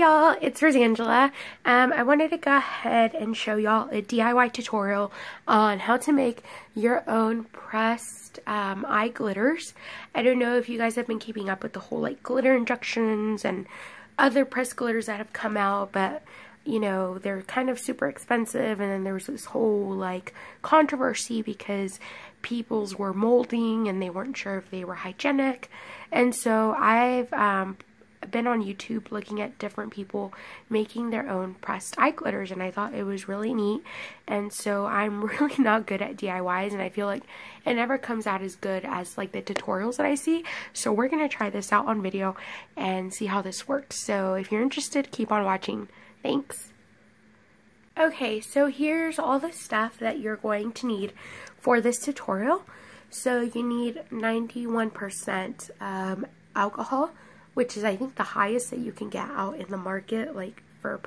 y'all, it's Rosangela. I wanted to go ahead and show y'all a DIY tutorial on how to make your own pressed eye glitters. I don't know if you guys have been keeping up with the whole like glitter injections and other pressed glitters that have come out, but you know, they're kind of super expensive, and then there was this whole like controversy because people's were molding and they weren't sure if they were hygienic. And so I've been on YouTube looking at different people making their own pressed eye glitters, and I thought it was really neat. And so I'm really not good at DIYs, and I feel like it never comes out as good as like the tutorials that I see. So we're gonna try this out on video and see how this works. So if you're interested, keep on watching. Thanks. Okay, so here's all the stuff that you're going to need for this tutorial. So you need 91% alcohol, which is I think the highest that you can get out in the market, like for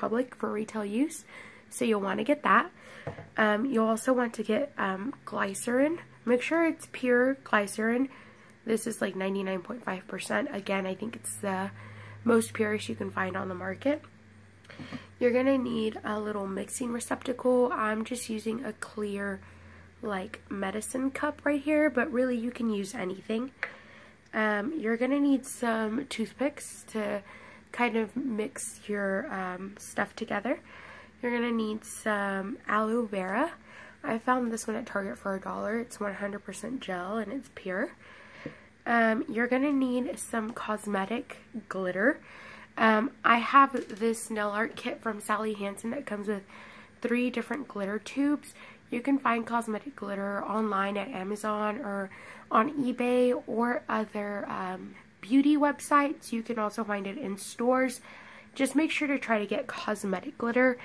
retail use. So you'll want to get that. You'll also want to get glycerin. Make sure it's pure glycerin. This is like 99.5%. Again, I think it's the most purest you can find on the market. You're gonna need a little mixing receptacle. I'm just using a clear like medicine cup right here, but really you can use anything. You're gonna need some toothpicks to kind of mix your stuff together. You're gonna need some aloe vera. I found this one at Target for $1. It's 100% gel and it's pure. You're gonna need some cosmetic glitter. I have this nail art kit from Sally Hansen that comes with 3 different glitter tubes. You can find cosmetic glitter online at Amazon or on eBay or other beauty websites. You can also find it in stores. Just make sure to try to get cosmetic glitter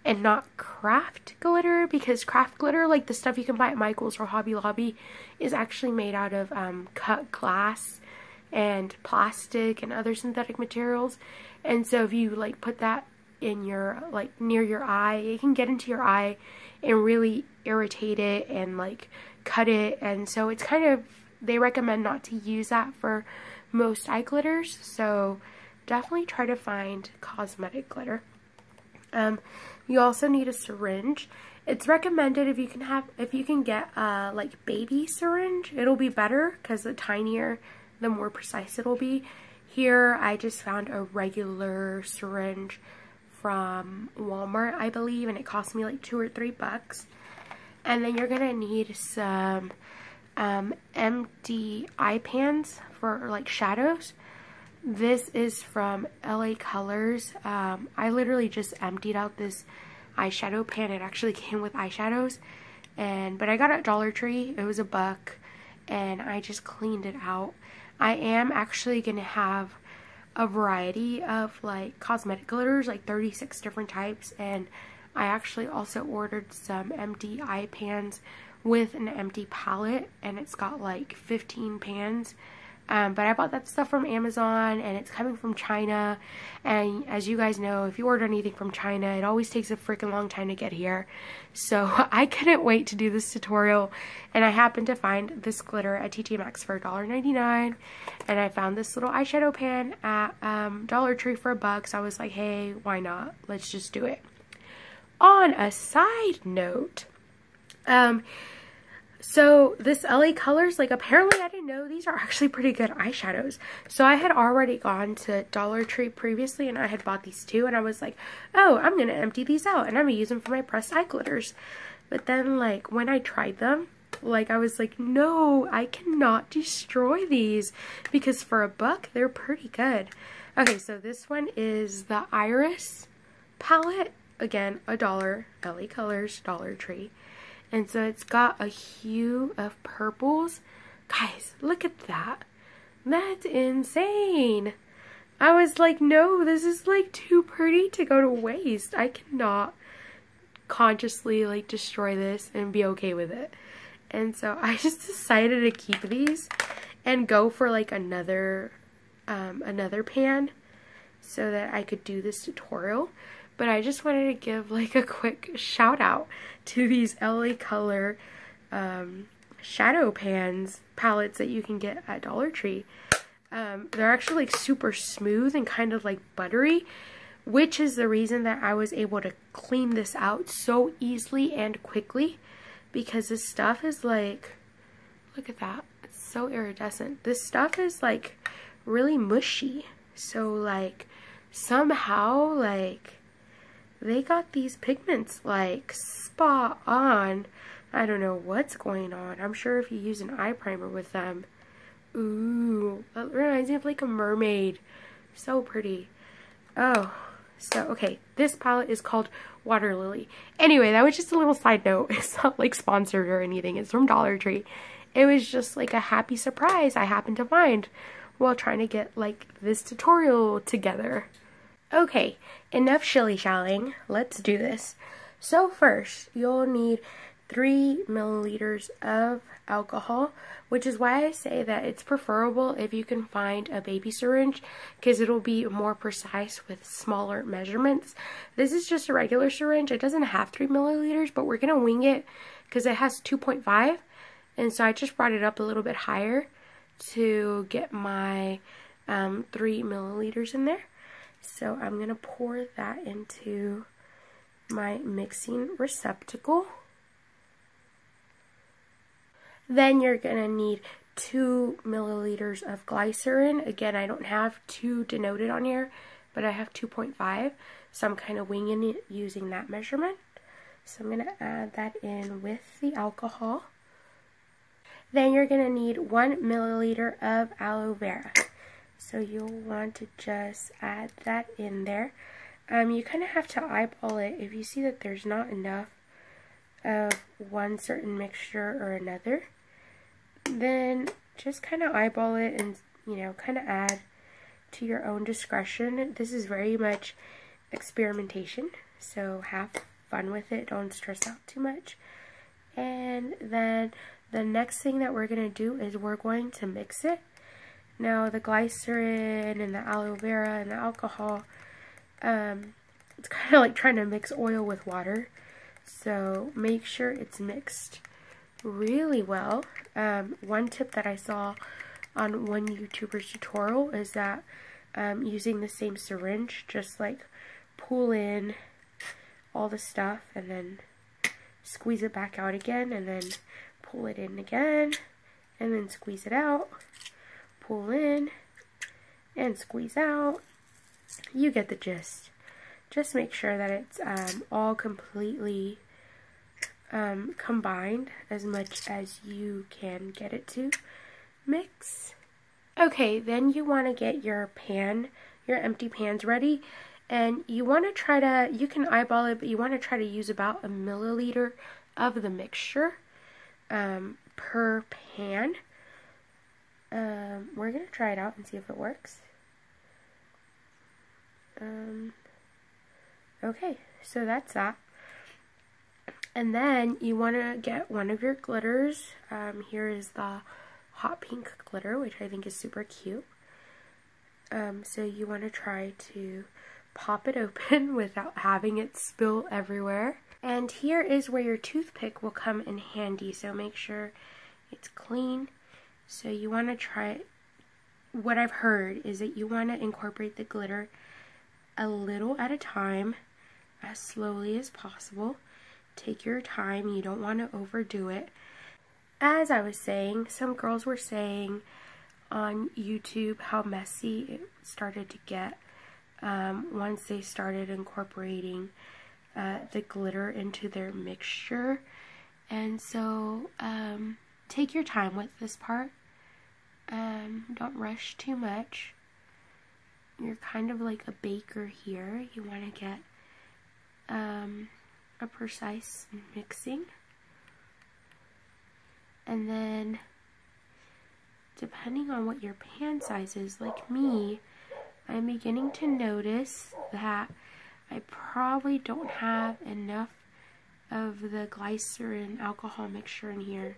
and not craft glitter, because craft glitter, like the stuff you can buy at Michael's or Hobby Lobby, is actually made out of cut glass and plastic and other synthetic materials. And so if you like put that in your like near your eye, it can get into your eye and really irritate it and like cut it. And so it's kind of, they recommend not to use that for most eye glitters. So definitely try to find cosmetic glitter. You also need a syringe. It's recommended if you can get a like baby syringe, it'll be better because the tinier the more precise it'll be. Here I just found a regular syringe from Walmart, I believe, and it cost me like $2 or $3. And then you're gonna need some empty eye pans for like shadows. This is from LA Colors. I literally just emptied out this eyeshadow pan. It actually came with eyeshadows, but I got it at Dollar Tree. It was $1, and I just cleaned it out. I am actually going to have a variety of like cosmetic glitters, like 36 different types, and I actually also ordered some empty eye pans with an empty palette, and it's got like 15 pans. But I bought that stuff from Amazon, and it's coming from China, and as you guys know, if you order anything from China, it always takes a freaking long time to get here. So I couldn't wait to do this tutorial, and I happened to find this glitter at TJ Maxx for $1.99, and I found this little eyeshadow pan at Dollar Tree for $1, so I was like, hey, why not? Let's just do it. On a side note, so this LA Colors, like apparently I didn't know these are actually pretty good eyeshadows. So I had already gone to Dollar Tree previously, and I had bought these too, and I was like, oh, I'm going to empty these out and I'm going to use them for my pressed eye glitters. But then like when I tried them, like I was like, no, I cannot destroy these, because for $1 they're pretty good. Okay, so this one is the Iris palette. Again, $1, LA Colors, Dollar Tree. And so it's got a hue of purples. Guys, look at that. That's insane. I was like, no, this is like too pretty to go to waste. I cannot consciously like destroy this and be okay with it. And so I just decided to keep these and go for like another pan so that I could do this tutorial. But I just wanted to give like a quick shout out to these LA Color shadow palettes that you can get at Dollar Tree. They're actually like super smooth and kind of like buttery, which is the reason that I was able to clean this out so easily and quickly, because this stuff is like, look at that, it's so iridescent. This stuff is like really mushy, so like somehow like they got these pigments like spot on. I don't know what's going on. I'm sure if you use an eye primer with them, ooh, that reminds me of like a mermaid. So pretty. Oh, so okay, this palette is called Water Lily. Anyway, that was just a little side note. It's not like sponsored or anything. It's from Dollar Tree. It was just like a happy surprise I happened to find while trying to get like this tutorial together. Okay, enough shilly-shallying. Let's do this. So first, you'll need 3 milliliters of alcohol, which is why I say that it's preferable if you can find a baby syringe, because it'll be more precise with smaller measurements. This is just a regular syringe. It doesn't have 3 milliliters, but we're going to wing it because it has 2.5, and so I just brought it up a little bit higher to get my 3 milliliters in there. So I'm going to pour that into my mixing receptacle. Then you're going to need 2 milliliters of glycerin. Again, I don't have 2 denoted on here, but I have 2.5. So I'm kind of winging it using that measurement. So I'm going to add that in with the alcohol. Then you're going to need 1 milliliter of aloe vera. So you'll want to just add that in there. You kind of have to eyeball it. If you see that there's not enough of one certain mixture or another, then just kind of eyeball it and, you know, kind of add to your own discretion. This is very much experimentation, so have fun with it. Don't stress out too much. And then the next thing that we're going to do is we're going to mix it. Now the glycerin and the aloe vera and the alcohol, it's kind of like trying to mix oil with water. So make sure it's mixed really well. One tip that I saw on one YouTuber's tutorial is that using the same syringe, just like pull in all the stuff and then squeeze it back out again, and then pull it in again and then squeeze it out, pull in and squeeze out. You get the gist. Just make sure that it's all completely combined as much as you can get it to mix. Okay, then you want to get your pan, your empty pans ready, and you want to try to, you can eyeball it, but you want to try to use about 1 milliliter of the mixture per pan. We're going to try it out and see if it works. Okay, so that's that. And then you want to get one of your glitters. Here is the hot pink glitter, which I think is super cute. So you want to try to pop it open without having it spill everywhere. And here is where your toothpick will come in handy, so make sure it's clean. So you want to try, what I've heard is that you want to incorporate the glitter a little at a time, as slowly as possible. Take your time, you don't want to overdo it. As I was saying, some girls were saying on YouTube how messy it started to get once they started incorporating the glitter into their mixture. And so take your time with this part. Don't rush too much. You're kind of like a baker here. You want to get a precise mixing. And then depending on what your pan size is, like me, I'm beginning to notice that I probably don't have enough of the glycerin alcohol mixture in here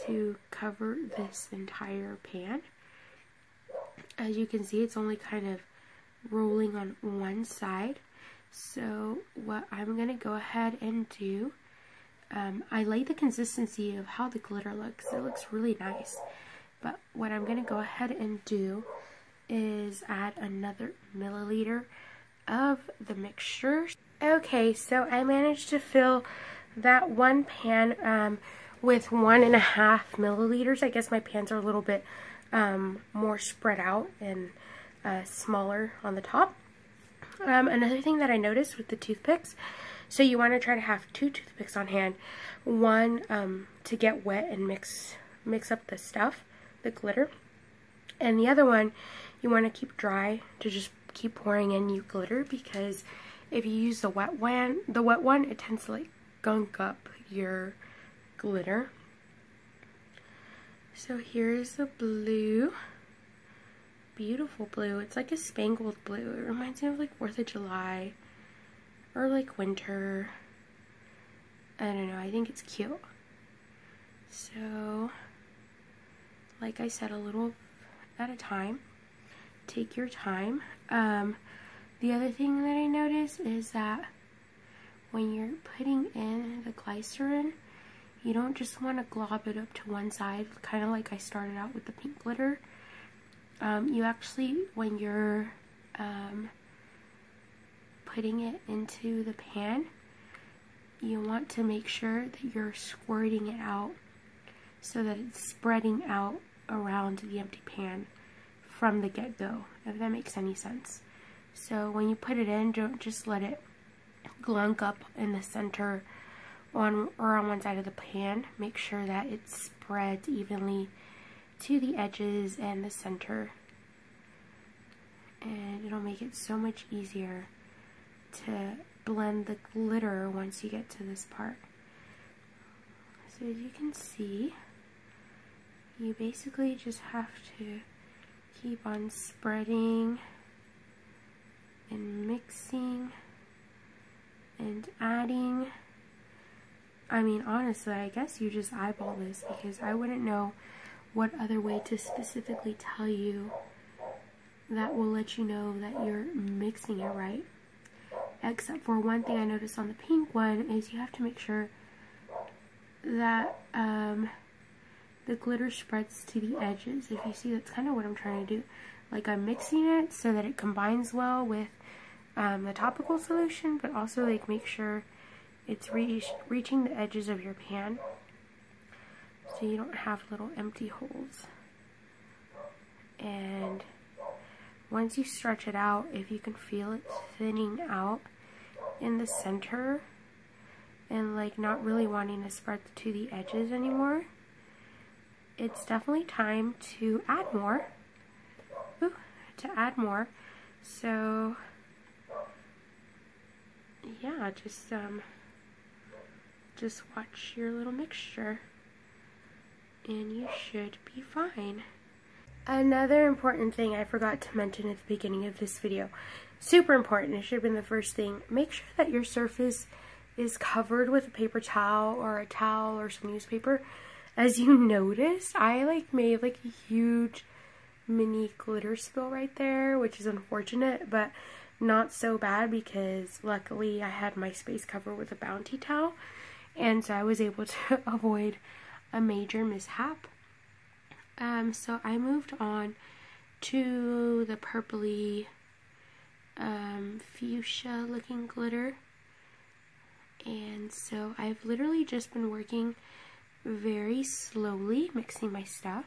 to cover this entire pan. As you can see, it's only kind of rolling on one side. So what I'm going to go ahead and do, I like the consistency of how the glitter looks. It looks really nice. But what I'm going to go ahead and do is add another milliliter of the mixture. Okay, so I managed to fill that one pan with 1.5 milliliters. I guess my pans are a little bit more spread out and smaller on the top. Another thing that I noticed with the toothpicks, so you want to try to have 2 toothpicks on hand. One to get wet and mix up the stuff, the glitter, and the other one you want to keep dry to just keep pouring in new glitter, because if you use the wet one, it tends to like gunk up your glitter. So here's the blue. Beautiful blue. It's like a spangled blue. It reminds me of like 4th of July or like winter. I don't know. I think it's cute. So, like I said, a little at a time. Take your time. The other thing that I noticed is that when you're putting in the glycerin, you don't just want to glob it up to one side, kind of like I started out with the pink glitter. You actually, when you're putting it into the pan, you want to make sure that you're squirting it out so that it's spreading out around the empty pan from the get-go, if that makes any sense. So when you put it in, don't just let it glunk up in the center on one side of the pan. Make sure that it spreads evenly to the edges and the center, and it'll make it so much easier to blend the glitter once you get to this part. So as you can see, you basically just have to keep on spreading and mixing and adding. I mean, honestly, I guess you just eyeball this, because I wouldn't know what other way to specifically tell you that will let you know that you're mixing it right. Except for one thing I noticed on the pink one is you have to make sure that the glitter spreads to the edges. If you see, that's kind of what I'm trying to do. Like, I'm mixing it so that it combines well with the topical solution, but also like make sure it's reaching the edges of your pan, so you don't have little empty holes. And once you stretch it out, if you can feel it thinning out in the center and like not really wanting to spread to the edges anymore, it's definitely time to add more. So yeah, just watch your little mixture and you should be fine. Another important thing I forgot to mention at the beginning of this video, super important, it should have been the first thing, make sure that your surface is covered with a paper towel or a towel or some newspaper. As you noticed, I like made like a huge mini glitter spill right there, which is unfortunate, but not so bad because luckily I had my space covered with a bounty towel, and so I was able to avoid a major mishap. So I moved on to the purpley fuchsia looking glitter, and so I've literally just been working very slowly mixing my stuff.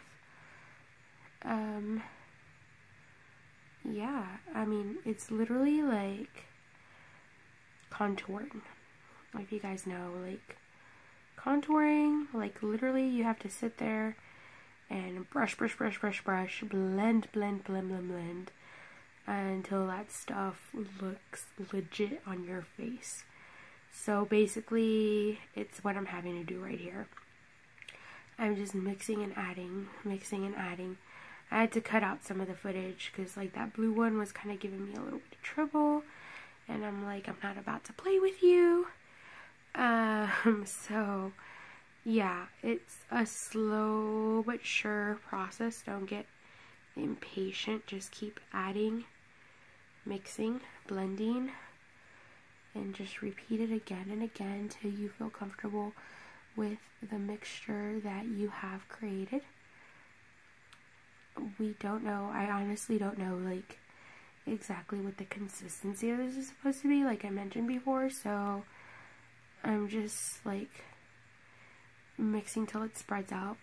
Yeah, I mean, it's literally like contouring. If you guys know, like contouring, like literally you have to sit there and brush, blend until that stuff looks legit on your face. So basically, it's what I'm having to do right here. I'm just mixing and adding. I had to cut out some of the footage because like that blue one was kind of giving me a little bit of trouble, and I'm like, I'm not about to play with you. So yeah, it's a slow but sure process. Don't get impatient. Just keep adding, mixing, blending, and just repeat it again and again till you feel comfortable with the mixture that you have created. We don't know, I honestly don't know like exactly what the consistency of this is supposed to be, like I mentioned before, so I'm just like mixing till it spreads out.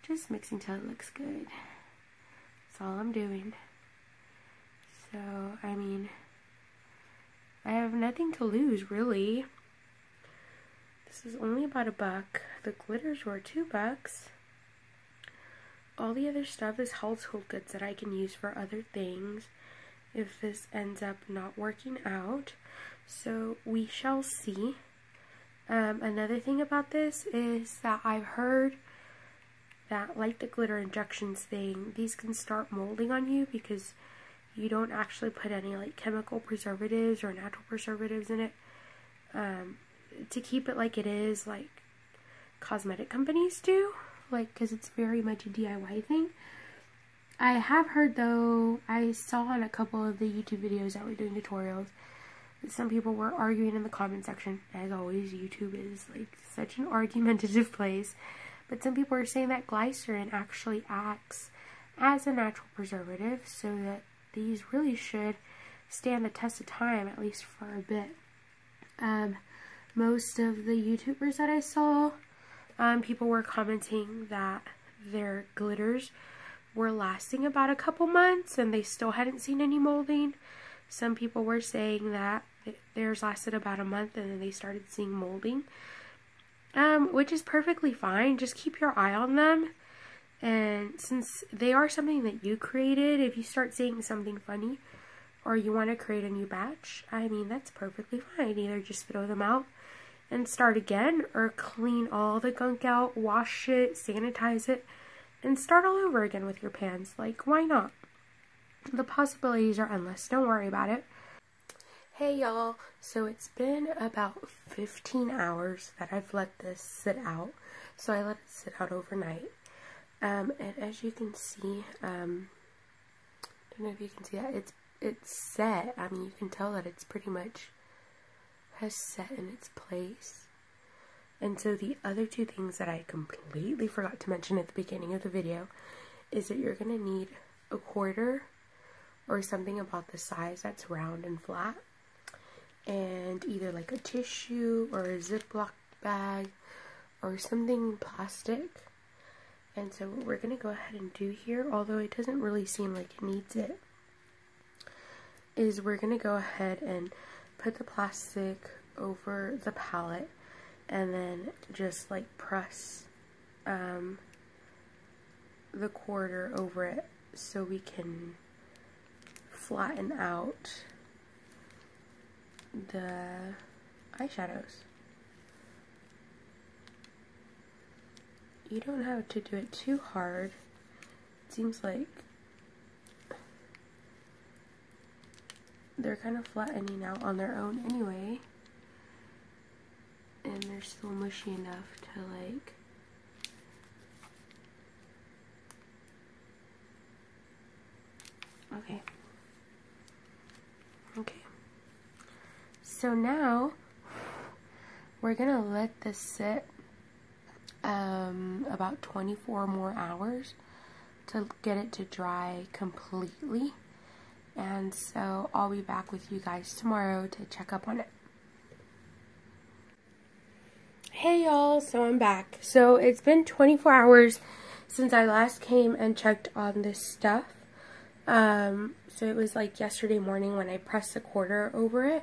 Just mixing till it looks good. That's all I'm doing. So, I mean, I have nothing to lose, really. This is only about $1. The glitters were $2. All the other stuff is household goods that I can use for other things if this ends up not working out. So we shall see. Another thing about this is that I've heard that, like the glitter injections thing, these can start molding on you because you don't actually put any like chemical preservatives or natural preservatives in it to keep it like it is, like cosmetic companies do, like, because it's very much a DIY thing. I have heard, though, I saw in a couple of the YouTube videos that were doing tutorials that some people were arguing in the comment section. As always, YouTube is like such an argumentative place, but some people are saying that glycerin actually acts as a natural preservative, so that these really should stand the test of time, at least for a bit. Most of the YouTubers that I saw, people were commenting that their glitters were lasting about a couple months and they still hadn't seen any molding. Some people were saying that theirs lasted about a month and then they started seeing molding, which is perfectly fine. Just keep your eye on them. And since they are something that you created, if you start seeing something funny or you want to create a new batch, I mean, that's perfectly fine. Either just throw them out and start again, or clean all the gunk out, wash it, sanitize it, and start all over again with your pans. Like, why not? The possibilities are endless. Don't worry about it. Hey y'all, so it's been about 15 hours that I've let this sit out. So I let it sit out overnight. And as you can see, I don't know if you can see that, it's set. I mean, you can tell that it's pretty much has set in its place. And so the other two things that I completely forgot to mention at the beginning of the video is that you're going to need a quarter or something about the size that's round and flat, and either like a tissue or a ziploc bag or something plastic. And so what we're going to go ahead and do here, although it doesn't really seem like it needs it, is we're going to go ahead and put the plastic over the palette and then just like press the quarter over it so we can flatten out the eyeshadows. You don't have to do it too hard. It seems like they're kind of flattening out on their own anyway, and they're still mushy enough to like okay, so now we're gonna let this sit about 24 more hours to get it to dry completely. And so I'll be back with you guys tomorrow to check up on it. Hey y'all, so I'm back. So it's been 24 hours since I last came and checked on this stuff. So it was like yesterday morning when I pressed the quarter over it.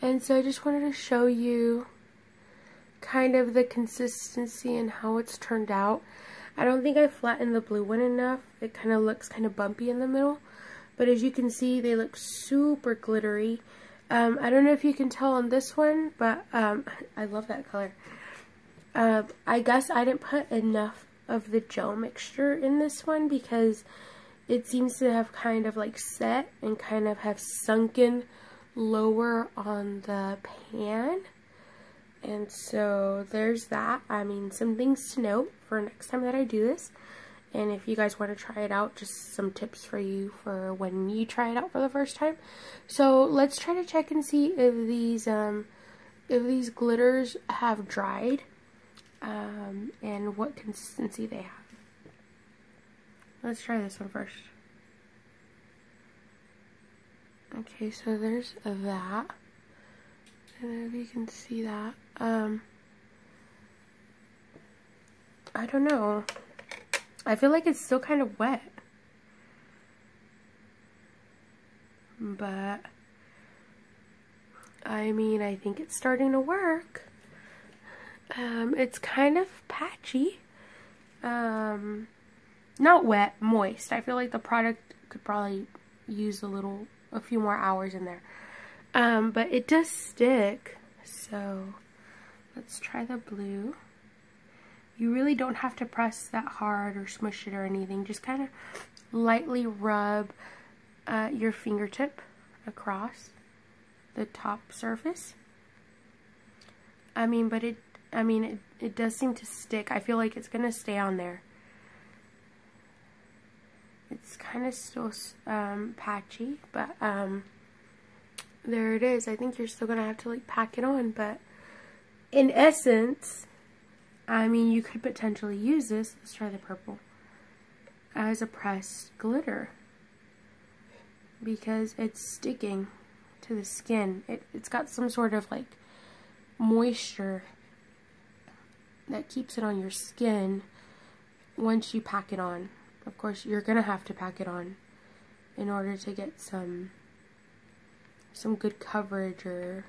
And so I just wanted to show you kind of the consistency and how it's turned out. I don't think I flattened the blue one enough. It kind of looks kind of bumpy in the middle. But as you can see, they look super glittery. I don't know if you can tell on this one, but I love that color. I guess I didn't put enough of the gel mixture in this one because it seems to have kind of like set and kind of have sunken lower on the pan. And so there's that. I mean, some things to note for next time that I do this. And if you guys want to try it out, just some tips for you for when you try it out for the first time. So let's try to check and see if these glitters have dried and what consistency they have. Let's try this one first. Okay, so there's that. I don't know if you can see that. I don't know. I feel like it's still kind of wet. But, I mean, I think it's starting to work. It's kind of patchy. Not wet, moist. I feel like the product could probably use a few more hours in there. But it does stick. So, let's try the blue. You really don't have to press that hard or smush it or anything. Just kind of lightly rub your fingertip across the top surface. It does seem to stick. I feel like it's gonna stay on there. It's kind of still patchy, but there it is. I think you're still gonna have to like pack it on, but in essence, I mean, you could potentially use this, let's try the purple, as a pressed glitter because it's sticking to the skin. It's got some sort of like moisture that keeps it on your skin once you pack it on. Of course, you're gonna have to pack it on in order to get some good coverage or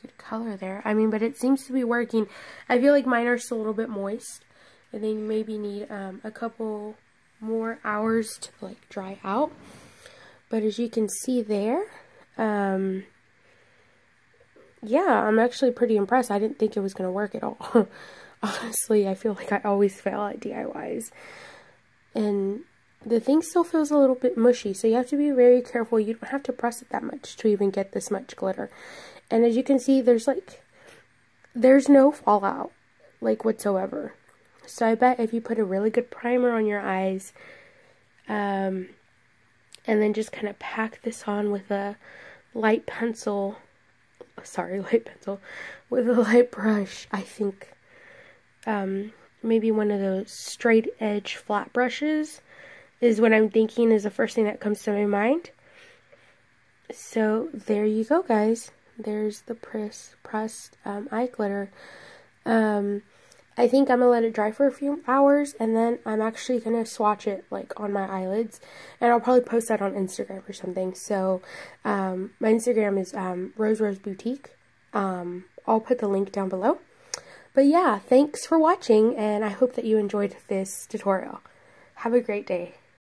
good color there. I mean, but it seems to be working. I feel like mine are still a little bit moist, and they maybe need a couple more hours to like dry out. But as you can see there, yeah, I'm actually pretty impressed. I didn't think it was going to work at all. Honestly, I feel like I always fail at DIYs. And the thing still feels a little bit mushy, so you have to be very careful. You don't have to press it that much to even get this much glitter. And as you can see, there's no fallout, like, whatsoever. So I bet if you put a really good primer on your eyes, and then just kind of pack this on with a light pencil, with a light brush, I think, maybe one of those straight edge flat brushes is what I'm thinking is the first thing that comes to my mind. So there you go, guys. There's the pressed eye glitter. I think I'm going to let it dry for a few hours, and then I'm actually going to swatch it like on my eyelids, and I'll probably post that on Instagram or something. So my Instagram is Rose Boutique. I'll put the link down below. But yeah, thanks for watching, and I hope that you enjoyed this tutorial. Have a great day.